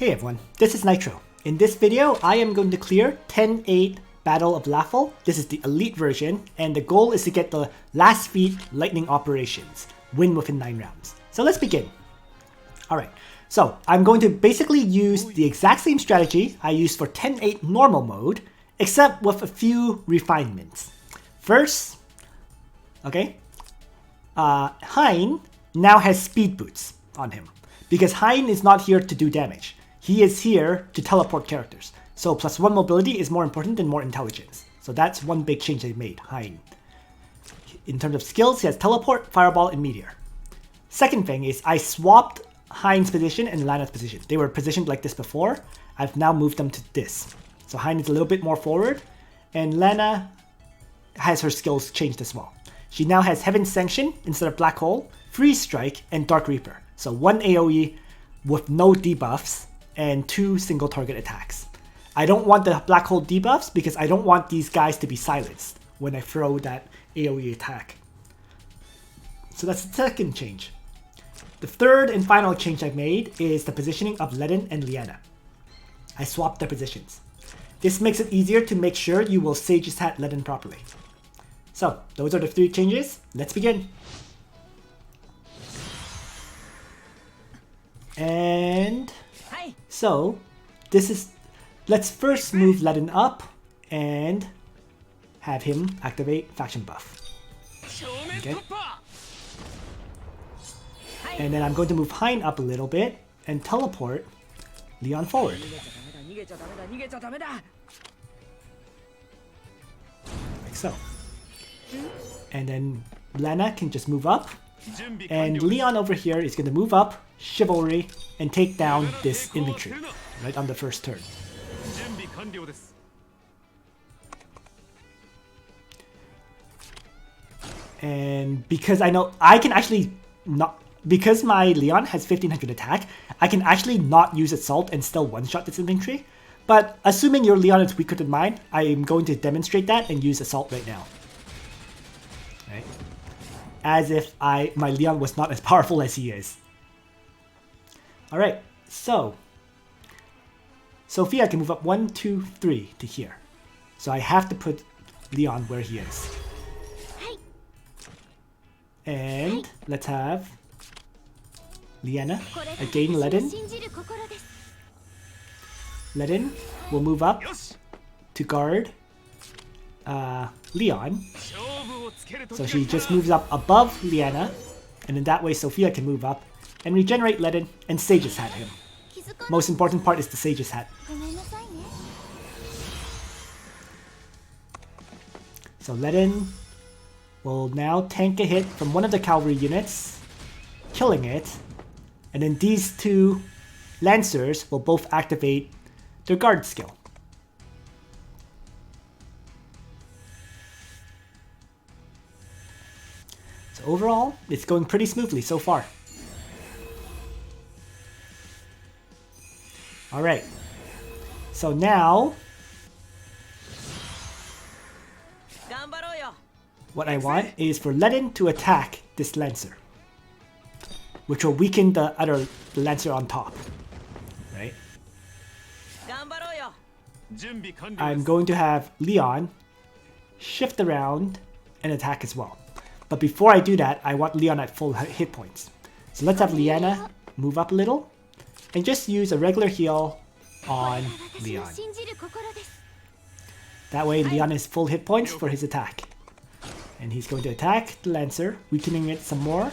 Hey everyone, this is Nitro. In this video, I am going to clear 10-8 Battle of Laffel. This is the elite version, and the goal is to get the last feat lightning operations, win within 9 rounds. So let's begin. Alright, so I'm going to basically use the exact same strategy I used for 10-8 normal mode, except with a few refinements. First, Hein now has speed boots on him, because Hein is not here to do damage. He is here to teleport characters. So +1 mobility is more important than more intelligence. So that's one big change they made, Hein. In terms of skills, he has teleport, fireball, and meteor. Second thing is I swapped Hein's position and Lana's position. They were positioned like this before. I've now moved them to this. So Hein is a little bit more forward, and Lana has her skills changed as well. She now has Heaven's Sanction instead of Black Hole, Freeze Strike, and Dark Reaper. So 1 AoE with no debuffs, and 2 single target attacks. I don't want the Black Hole debuffs because I don't want these guys to be silenced when I throw that AoE attack. So that's the second change. The third and final change I've made is the positioning of Ledin and Liana. I swapped their positions. This makes it easier to make sure you will Sage's Hat Ledin properly. So those are the 3 changes. Let's begin. And so this is, let's first move Ledin up and have him activate faction buff. Okay. And then I'm going to move Hein up a little bit and teleport Leon forward. Like so. And then Lana can just move up. And Leon over here is going to move up, Chivalry, and take down this infantry right on the first turn. And because I know I can actually not, because my Leon has 1500 attack, I can actually not use Assault and still one-shot this infantry. But assuming your Leon is weaker than mine, I am going to demonstrate that and use Assault right now. Right? As if my Leon was not as powerful as he is. Alright, so Sophia can move up 1, 2, 3 to here. So I have to put Leon where he is. And let's have Liana again Ledin. Ledin will move up to guard Leon. So she just moves up above Liana, and in that way Sophia can move up and regenerate Ledin and Sage's Hat him. Most important part is the Sage's Hat. So Ledin will now tank a hit from one of the cavalry units, killing it, and then these 2 Lancers will both activate their guard skill. So overall, it's going pretty smoothly so far. Alright, so now what I want is for Ledin to attack this Lancer, which will weaken the other Lancer on top. Right? I'm going to have Leon shift around and attack as well. But before I do that, I want Leon at full hit points. So let's have Liana move up a little and just use a regular heal on Leon. That way Leon is full hit points for his attack. And he's going to attack the Lancer, weakening it some more,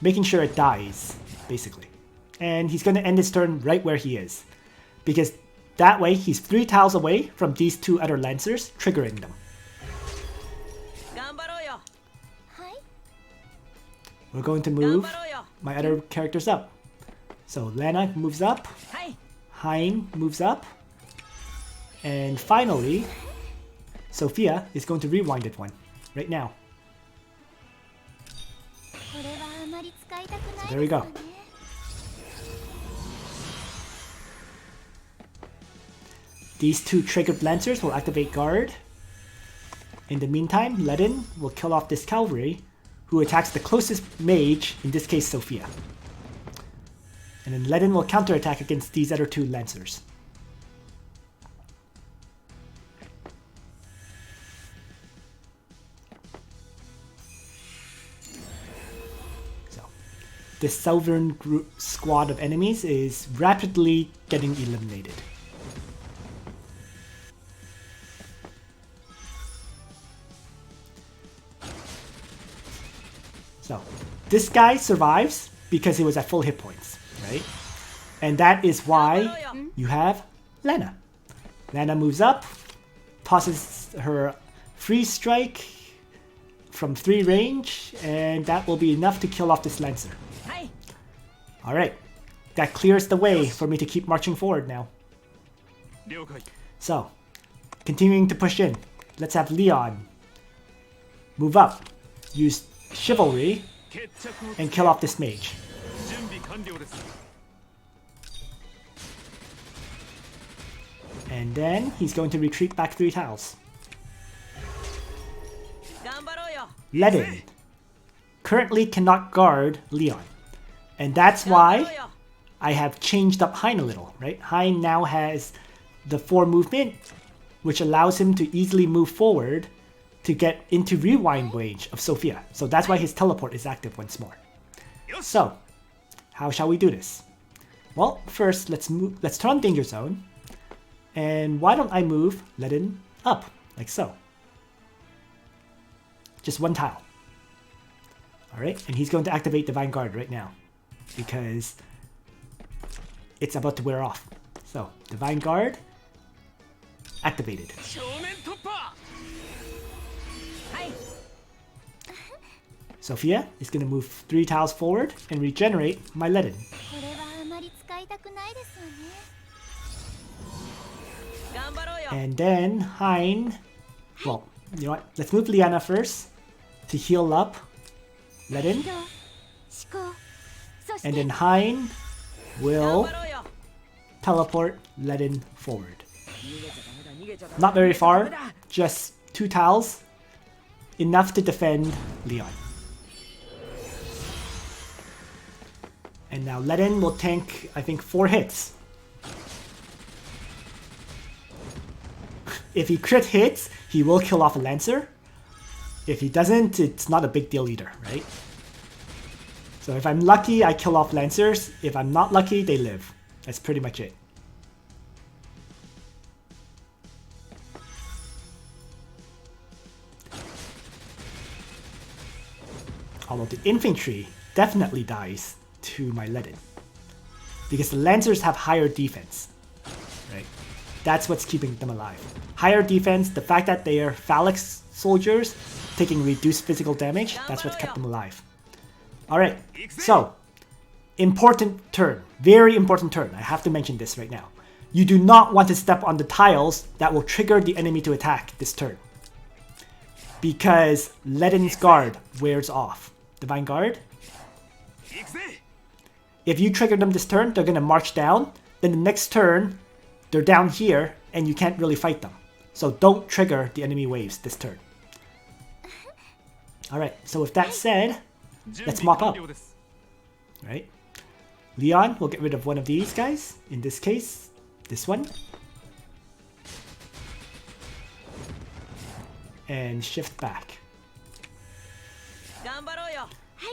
making sure it dies, basically. And he's going to end his turn right where he is, because that way he's 3 tiles away from these 2 other Lancers, triggering them. We're going to move my other characters up. So Lana moves up, Hein moves up, and finally, Sophia is going to rewind it one, right now. So there we go. These 2 triggered Lancers will activate guard. In the meantime, Ledin will kill off this cavalry, who attacks the closest mage, in this case Sophia. And then Ledin will counterattack against these other two Lancers. So, this southern squad of enemies is rapidly getting eliminated. So, this guy survives because he was at full hit points, right? And that is why you have Lana. Lana moves up, tosses her free strike from 3 range, and that will be enough to kill off this Lancer. Alright, that clears the way for me to keep marching forward now. So, continuing to push in. Let's have Leon move up, use Chivalry, and kill off this mage. And then he's going to retreat back 3 tiles. Ledin currently cannot guard Leon. And that's why I have changed up Hein a little, right? Hein now has the 4 movement, which allows him to easily move forward to get into rewind range of Sophia. So that's why his teleport is active once more. So, how shall we do this? Well, first let's turn on Danger Zone. And why don't I move Ledin up, like so. Just 1 tile. Alright, and he's going to activate Divine Guard right now, because it's about to wear off. So, Divine Guard activated. Sophia is going to move 3 tiles forward and regenerate my Ledin. And then Hein, well, you know what, let's move Liana first to heal up Ledin. And then Hein will teleport Ledin forward. Not very far, just 2 tiles, enough to defend Leon. And now Ledin will tank, I think, 4 hits. If he crit hits, he will kill off a Lancer. If he doesn't, it's not a big deal either, right? So if I'm lucky, I kill off Lancers. If I'm not lucky, they live. That's pretty much it. Although the infantry definitely dies to my Ledin, because the Lancers have higher defense, right? That's what's keeping them alive. Higher defense, the fact that they are phallic soldiers taking reduced physical damage, that's what's kept them alive. Alright, so, important turn. Very important turn. I have to mention this right now. You do not want to step on the tiles that will trigger the enemy to attack this turn, because Ledin's guard wears off. Divine Guard. If you trigger them this turn, they're going to march down. Then the next turn, they're down here, and you can't really fight them. So don't trigger the enemy waves this turn. Alright, so with that said, let's mop up. Right? Leon will get rid of one of these guys. In this case, this one. And shift back.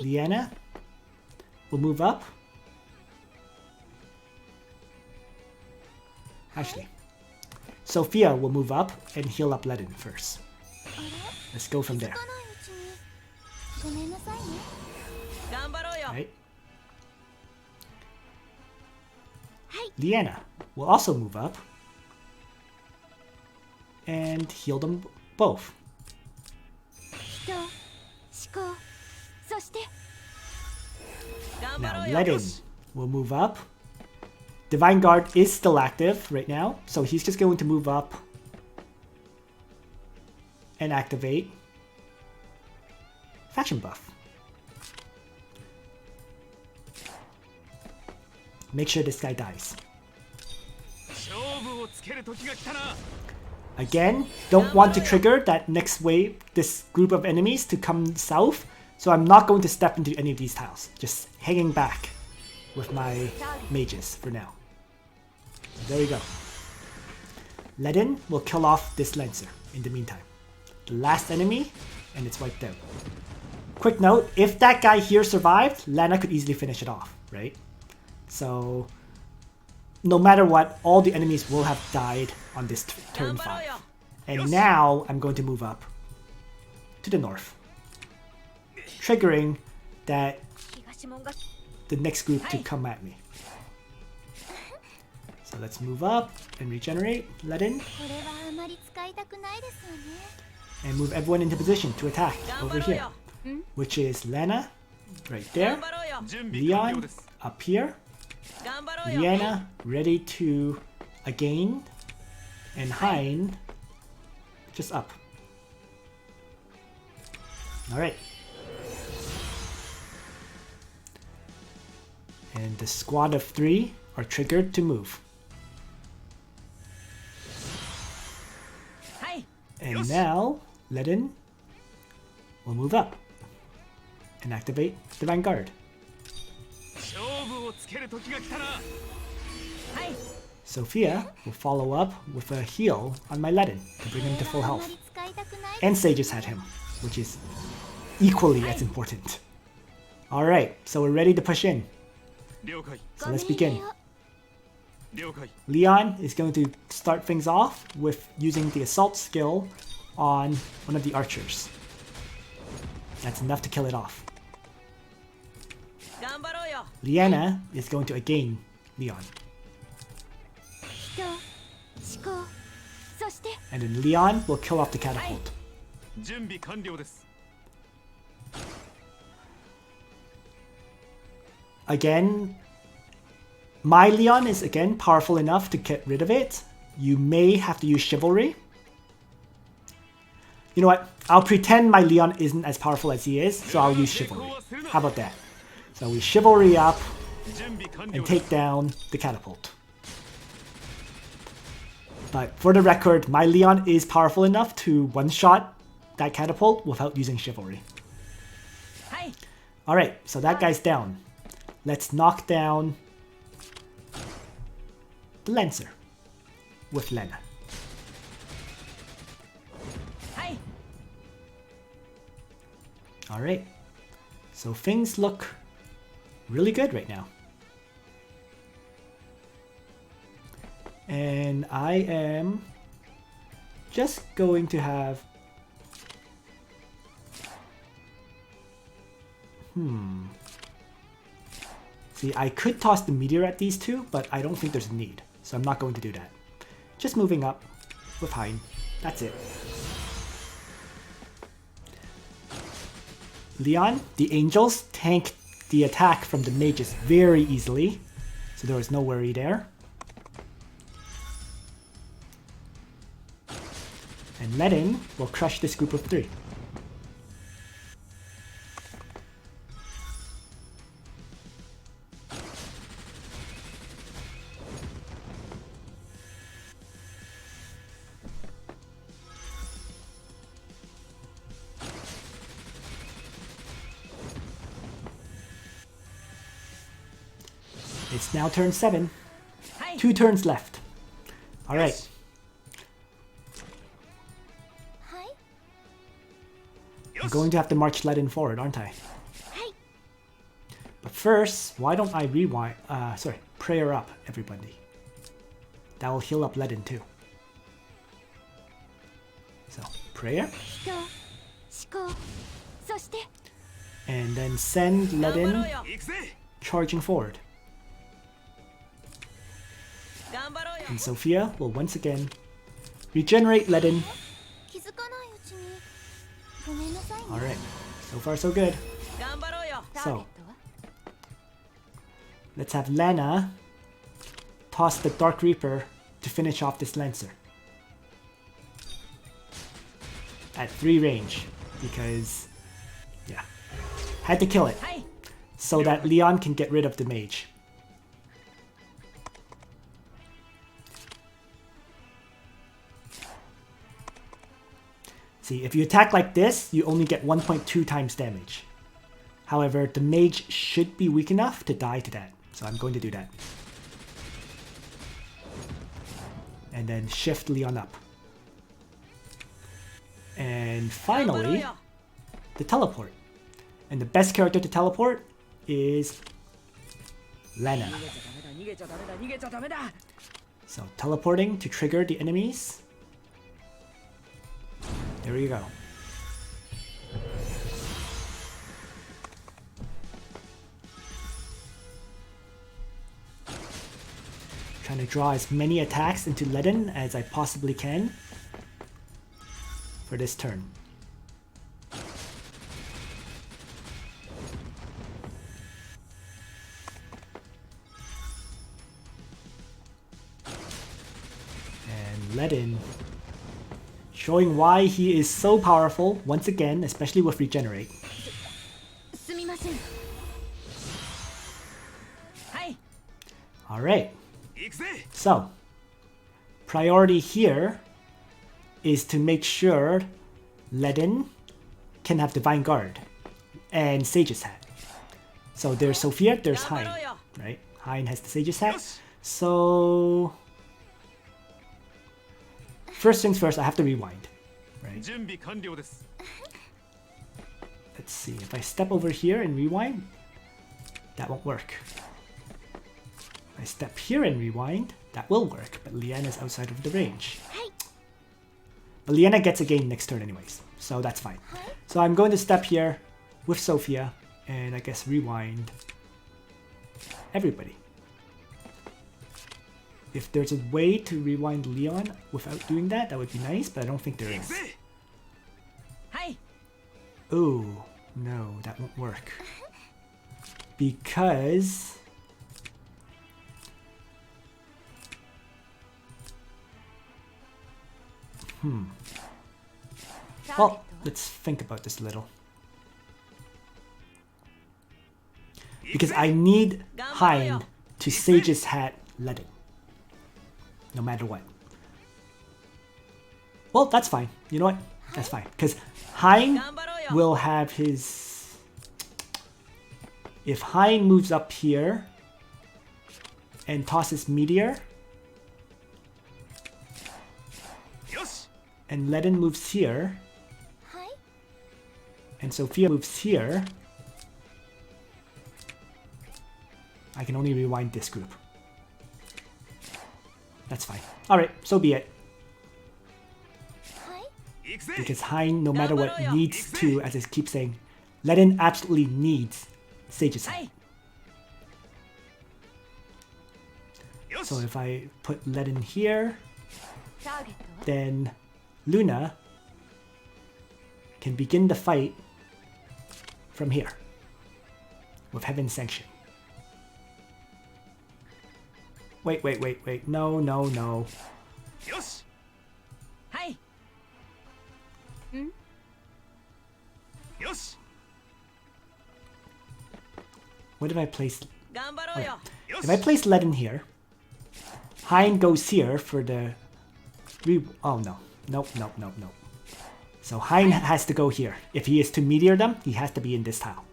Liana will move up. Actually, Sophia will move up and heal up Ledin first. Let's go from there. Right. Liana will also move up and heal them both. Now Ledin will move up. Divine Guard is still active right now, so he's just going to move up and activate Faction Buff. Make sure this guy dies. Again, don't want to trigger that next wave, this group of enemies to come south, so I'm not going to step into any of these tiles. Just hanging back. with my mages for now. There we go. Ledin will kill off this Lancer in the meantime. The last enemy, and it's wiped out. Quick note, if that guy here survived, Lana could easily finish it off, right? So, no matter what, all the enemies will have died on this turn 5. And now, I'm going to move up to the north. Triggering that the next group to come at me. So let's move up and regenerate, let in, and move everyone into position to attack over here, which is Lana right there, Leon up here, Liana ready to again, and Hein just up. Alright. And the squad of 3 are triggered to move. And now, Ledin will move up and activate the Vanguard. Sophia will follow up with a heal on my Ledin to bring him to full health. And Sages had him, which is equally as important. Alright, so we're ready to push in. So let's begin. Leon is going to start things off with using the assault skill on one of the archers. That's enough to kill it off. Liana is going to again Leon. And then Leon will kill off the catapult. Again, my Leon is again powerful enough to get rid of it. You may have to use Chivalry. You know what? I'll pretend my Leon isn't as powerful as he is, so I'll use Chivalry. How about that? So we Chivalry up and take down the catapult. But for the record, my Leon is powerful enough to one-shot that catapult without using Chivalry. Alright, so that guy's down. Let's knock down the Lancer with Lena. Alright, so things look really good right now. And I am just going to have... See, I could toss the meteor at these two, but I don't think there's a need. So I'm not going to do that. Just moving up with Hein. That's it. Leon, the angels, tanked the attack from the mages very easily. So there was no worry there. And Ledin will crush this group of 3. It's now turn 7. 2 turns left. Alright. I'm going to have to march Ledin forward, aren't I? But first, why don't I rewind... prayer up, everybody. That will heal up Ledin too. So, prayer. And then send Ledin charging forward. And Sophia will once again regenerate Ledin. Alright, so far so good. So, let's have Lana toss the Dark Reaper to finish off this Lancer. At 3 range, because, yeah, had to kill it so that Leon can get rid of the mage. See, if you attack like this, you only get 1.2 times damage. However, the mage should be weak enough to die to that. So I'm going to do that. And then shift Leon up. And finally, the teleport. And the best character to teleport is Lena. So teleporting to trigger the enemies. There you go. Trying to draw as many attacks into Ledin as I possibly can for this turn. And Ledin showing why he is so powerful once again, especially with Regenerate. Alright. So, priority here is to make sure Ledin can have Divine Guard and Sage's Hat. So there's Sophia, there's Hein, right? Hein has the Sage's Hat. So, first things first, I have to rewind, right? Let's see, if I step over here and rewind, that won't work. I step here and rewind, that will work, but Liana's outside of the range. But Liana gets a game next turn anyways, so that's fine. So I'm going to step here with Sophia, and I guess rewind everybody. If there's a way to rewind Leon without doing that, that would be nice, but I don't think there is. Oh, no, that won't work. Because... Well, let's think about this a little. Because I need Hein to Sage's Hat Ledin. No matter what. Well, that's fine. You know what? That's fine. Because Hein will have his... If Hein moves up here and tosses Meteor, and Ledin moves here, and Sophia moves here, I can only rewind this group. That's fine. Alright, so be it. Because Hein, no matter what, needs to, as I keep saying, Ledin absolutely needs Sage's Hat. So if I put Ledin here, then Luna can begin the fight from here with Heaven's Sanction. Wait. No. What if I place... Okay. If I place Ledin here, Hein goes here for the... Oh no. Nope. So Hein has to go here. If he is to meteor them, he has to be in this tile.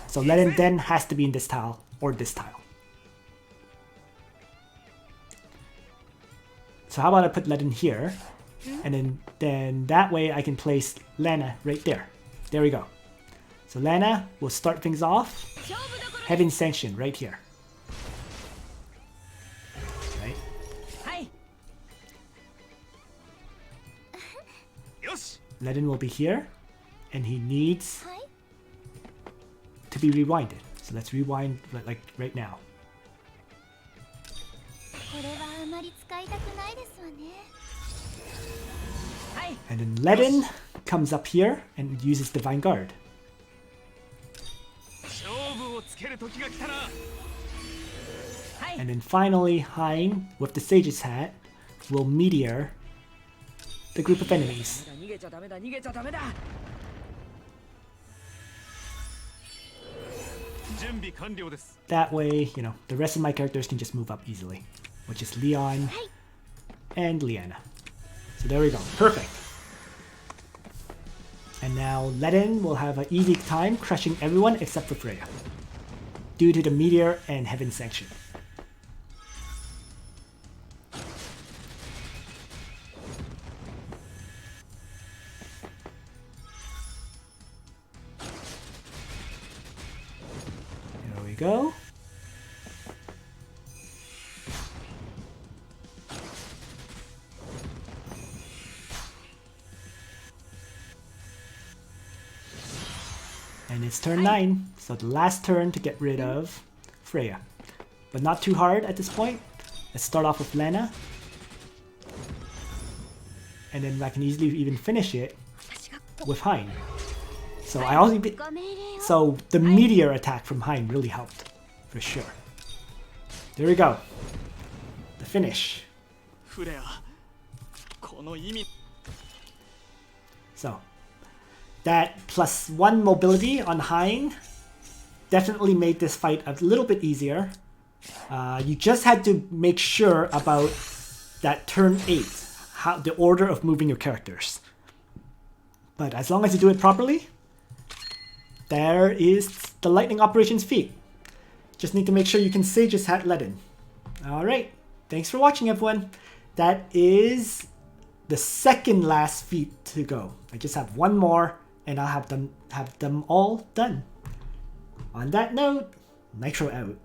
So Ledin then has to be in this tile or this tile. So how about I put Ledin here, and then that way I can place Lana right there. There we go. So Lana will start things off. Heaven's Sanction right here. Right? Ledin will be here, and he needs to be rewinded. So let's rewind like right now. And then Ledin comes up here and uses Divine Guard. And then finally, Hein, with the Sage's Hat, will meteor the group of enemies. That way, you know, the rest of my characters can just move up easily, which is Leon and Liana. So there we go. Perfect. And now Ledin will have an easy time crushing everyone except for Freya. due to the meteor and heaven sanction. There we go. And it's turn 9, so the last turn to get rid of Freya. But not too hard at this point. Let's start off with Lena. And then I can easily even finish it with Hein. So so the meteor attack from Hein really helped, for sure. There we go. The finish. So that +1 mobility on Hein definitely made this fight a little bit easier. You just had to make sure about that turn 8, the order of moving your characters. But as long as you do it properly, there is the lightning operations feat. Just need to make sure you can Sage's Hat Ledin. Alright, thanks for watching everyone. That is the second last feat to go. I just have one more and I'll have them all done. On that note, Nitro out.